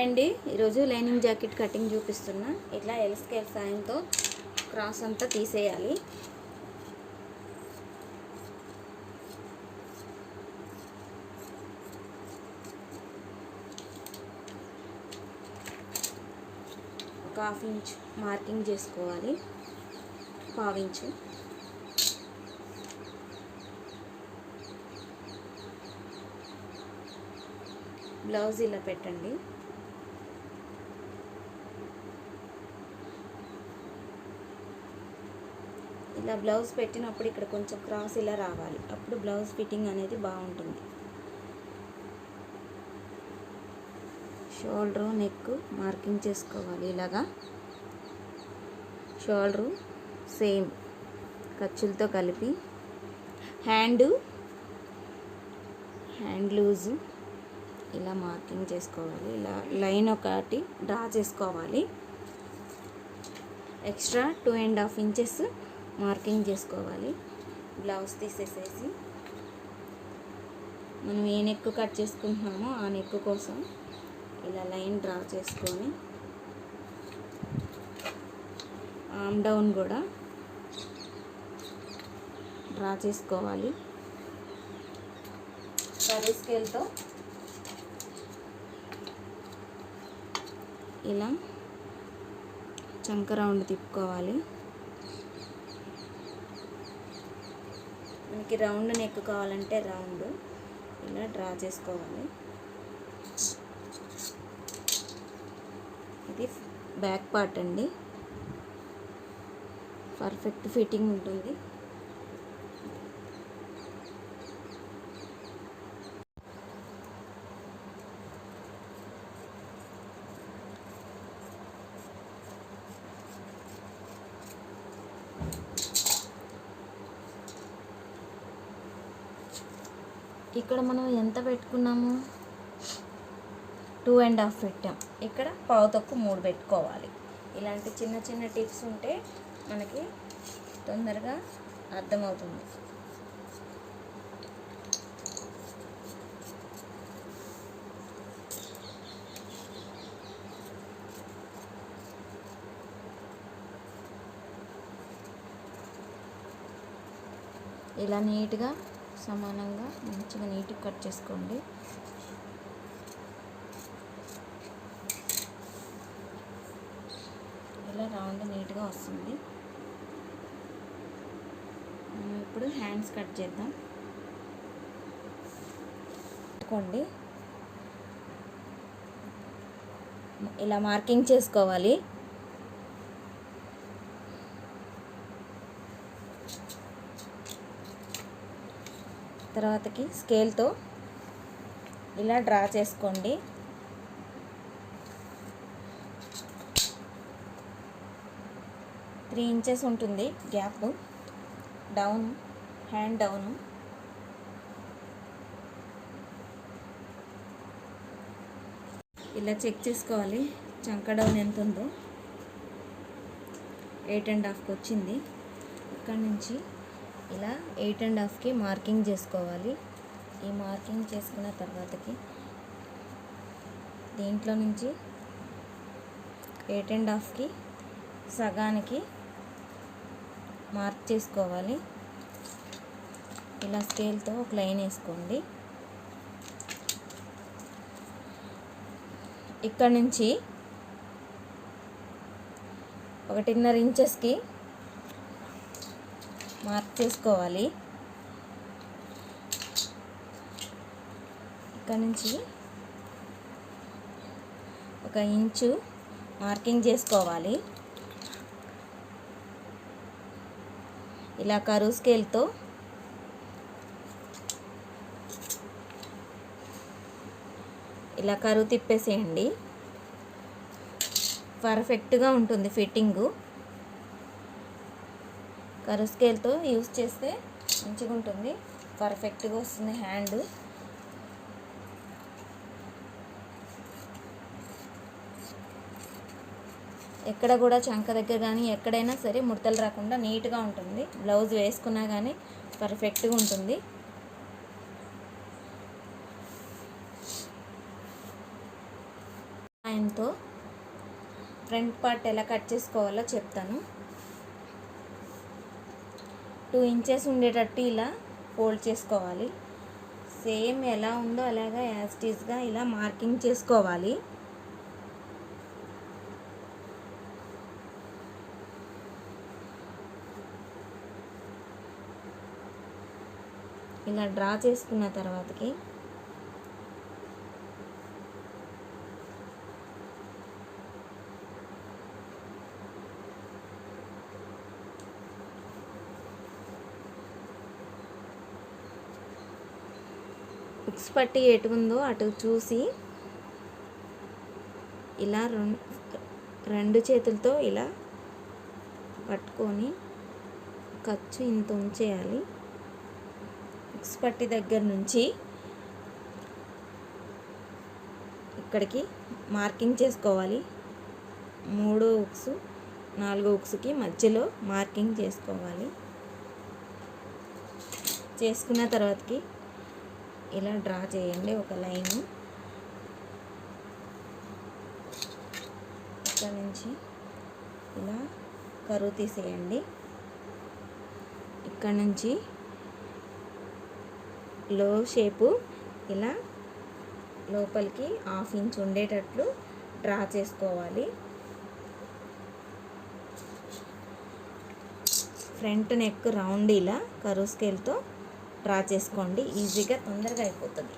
అండి ఈరోజు lining jacket cutting చూపిస్తున్నా. ఇట్లా ఎల్ స్కేల్ సాయంతో క్రాస్ అంతా తీసేయాలి. ఒక హాఫ్ ఇంచ్ మార్కింగ్ చేసుకోవాలి, పావించు. బ్లౌజ్ ఇలా పెట్టండి. ఇలా బ్లౌజ్ పెట్టినప్పుడు ఇక్కడ కొంచెం క్రాస్ ఇలా రావాలి, అప్పుడు బ్లౌజ్ ఫిట్టింగ్ అనేది బాగుంటుంది. షోల్డరు నెక్ మార్కింగ్ చేసుకోవాలి. ఇలాగా షోల్డరు సేమ్ ఖర్చులతో కలిపి, హ్యాండ్ లూజు ఇలా మార్కింగ్ చేసుకోవాలి. ఇలా లైన్ ఒకటి డ్రా చేసుకోవాలి. ఎక్స్ట్రా 2.5 ఇంచెస్ మార్కింగ్ చేసుకోవాలి. బ్లౌజ్ తీసేసేసి మనం ఏ నెక్ కట్ చేసుకుంటున్నామో ఆ నెక్ కోసం ఇలా లైన్ డ్రా చేసుకొని, ఆర్మ్ డౌన్ కూడా డ్రా చేసుకోవాలి. కర్రీ స్కేల్తో ఇలా చంక రౌండ్ తిప్పుకోవాలి. మనకి రౌండ్ నెక్ కావాలంటే రౌండ్ ఇలా డ్రా చేసుకోవాలి. ఇది బ్యాక్ పార్ట్ అండి, పర్ఫెక్ట్ ఫిట్టింగ్ ఉంటుంది. ఇక్కడ మనం ఎంత పెట్టుకున్నాము? 2.5 పెట్టాం. ఇక్కడ పావు తక్కువ 3 పెట్టుకోవాలి. ఇలాంటి చిన్న చిన్న టిప్స్ ఉంటే మనకి తొందరగా అర్థమవుతుంది. ఇలా నీట్గా సమానంగా మంచిగా నీట్గా కట్ చేసుకోండి. ఇలా రౌండ్ నీట్గా వస్తుంది. మనం ఇప్పుడు హ్యాండ్స్ కట్ చేద్దాం. పెట్టుకోండి. ఇలా మార్కింగ్ చేసుకోవాలి. తర్వాతకి స్కేల్తో ఇలా డ్రా చేసుకోండి. త్రీ ఇంచెస్ ఉంటుంది గ్యాప్. Down, hand down. ఇలా చెక్ చేసుకోవాలి చంక డౌన్ ఎంత ఉందో. 8.5కి వచ్చింది. ఇక్కడ నుంచి ఇలా 8.5కి మార్కింగ్ చేసుకోవాలి. ఈ మార్కింగ్ చేసుకున్న తర్వాతకి దీంట్లో నుంచి 8.5కి సగానికి మార్క్ చేసుకోవాలి. ఇలా స్కేల్తో ఒక లైన్ వేసుకోండి. ఇక్కడ నుంచి 1.5 ఇంచెస్కి మార్క్ చేసుకోవాలి. ఇక్కడ నుంచి 1 ఇంచు మార్కింగ్ చేసుకోవాలి. ఇలా కరువు స్కేల్తో ఇలా కరువు తిప్పేసేయండి. పర్ఫెక్ట్గా ఉంటుంది ఫిట్టింగు. కరువు స్కేల్తో యూజ్ చేస్తే మంచిగా ఉంటుంది, పర్ఫెక్ట్గా వస్తుంది హ్యాండ్. ఎక్కడ కూడా చంక దగ్గర కానీ ఎక్కడైనా సరే ముడతలు రాకుండా నీట్గా ఉంటుంది. బ్లౌజ్ వేసుకున్నా కానీ పర్ఫెక్ట్గా ఉంటుంది. సహాయంతో ఫ్రంట్ పార్ట్ ఎలా కట్ చేసుకోవాలో చెప్తాను. 2 ఇంచెస్ ఉండేటట్టు ఇలా ఫోల్డ్ చేసుకోవాలి. సేమ్ ఎలా ఉందో అలాగా యాజ్ ఇట్ ఈస్గా ఇలా మార్కింగ్ చేసుకోవాలి. ఇలా డ్రా చేసుకున్న తర్వాతకి ఉక్స్ పట్టి ఎటు ఉందో అటు చూసి ఇలా రెండు చేతులతో ఇలా పట్టుకొని ఖర్చు ఇంత ఉంచేయాలి. ఉక్స్ పట్టి దగ్గర నుంచి ఇక్కడికి మార్కింగ్ చేసుకోవాలి. 3 ఉక్స్ 4 ఉక్స్కి మధ్యలో మార్కింగ్ చేసుకోవాలి. చేసుకున్న తర్వాతకి ఇలా డ్రా చేయండి ఒక లైను. ఇక్కడ నుంచి ఇలా కరువు తీసేయండి. ఇక్కడ నుంచి లో షేపు ఇలా లోపలికి 1/2 ఇంచ్ ఉండేటట్లు డ్రా చేసుకోవాలి. ఫ్రంట్ నెక్ రౌండ్ ఇలా కరువు స్కేల్తో డ్రా చేసుకోండి. ఈజీగా తొందరగా అయిపోతుంది.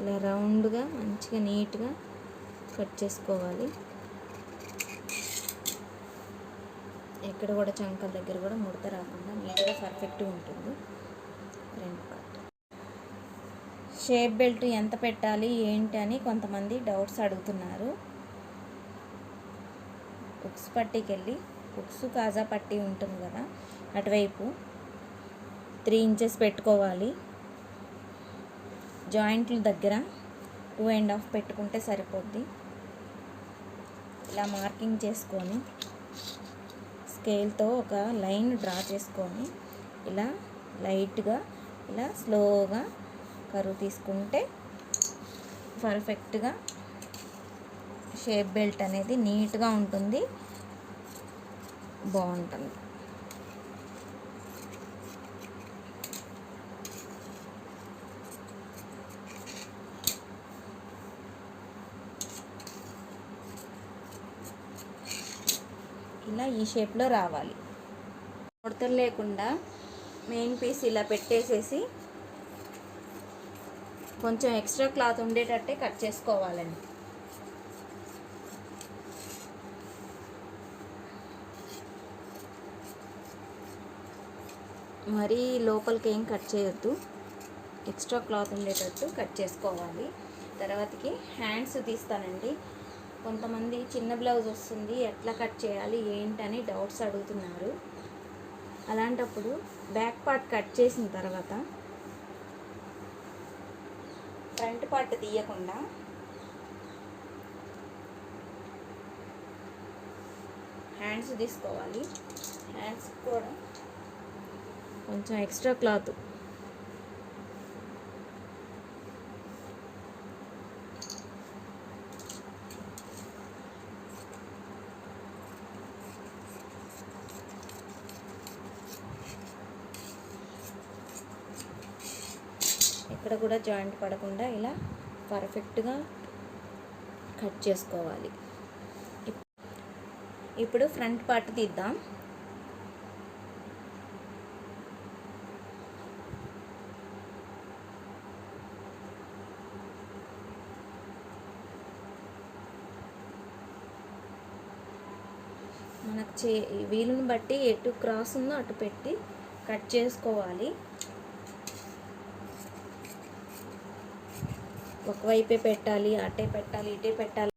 ఇలా రౌండ్గా మంచిగా నీట్గా కట్ చేసుకోవాలి. ఎక్కడ కూడా చంకల దగ్గర కూడా ముడత రాకుండా నీట్గా పర్ఫెక్ట్గా ఉంటుంది ఫ్రంట్ పార్ట్. షేప్ బెల్ట్ ఎంత పెట్టాలి ఏంటి అని కొంతమంది డౌట్స్ అడుగుతున్నారు. ఉక్స్ పట్టీకి వెళ్ళి ఉక్స్ కాజా పట్టీ ఉంటుంది కదా, అటువైపు 3 ఇంచెస్ పెట్టుకోవాలి. జాయింట్ల దగ్గర 2.5 పెట్టుకుంటే సరిపోద్ది. ఇలా మార్కింగ్ చేసుకొని స్కేల్తో ఒక లైన్ డ్రా చేసుకొని ఇలా లైట్గా ఇలా స్లోగా కరువు తీసుకుంటే పర్ఫెక్ట్గా షేప్ బెల్ట్ అనేది నీట్గా ఉంటుంది, బాగుంటుంది. ఇలా ఈ షేప్లో రావాలి. ముడతలు లేకుండా మెయిన్ పీస్ ఇలా పెట్టేసేసి కొంచెం ఎక్స్ట్రా క్లాత్ ఉండేటట్టే కట్ చేసుకోవాలండి. మరీ లోపలికి ఏం కట్ చేయొద్దు, ఎక్స్ట్రా క్లాత్ ఉండేటట్టు కట్ చేసుకోవాలి. తర్వాతకి హ్యాండ్స్ తీస్తానండి. కొంతమంది చిన్న బ్లౌజ్ వస్తుంది ఎట్లా కట్ చేయాలి ఏంటని డౌట్స్ అడుగుతున్నారు. అలాంటప్పుడు బ్యాక్ పార్ట్ కట్ చేసిన తర్వాత ఫ్రంట్ పార్ట్ తీయకుండా హ్యాండ్స్ తీసుకోవాలి. హ్యాండ్స్ కూడా కొంచెం ఎక్స్ట్రా క్లాత్ ఇక్కడ కూడా జాయింట్ పడకుండా ఇలా పర్ఫెక్ట్గా కట్ చేసుకోవాలి. ఇప్పుడు ఫ్రంట్ పార్ట్ తీద్దాం. మనకు వీలుని బట్టి ఎటు క్రాస్ ఉందో అటు పెట్టి కట్ చేసుకోవాలి. ఒకవైపే పెట్టాలి, అటే పెట్టాలి, ఇటే పెట్టాలి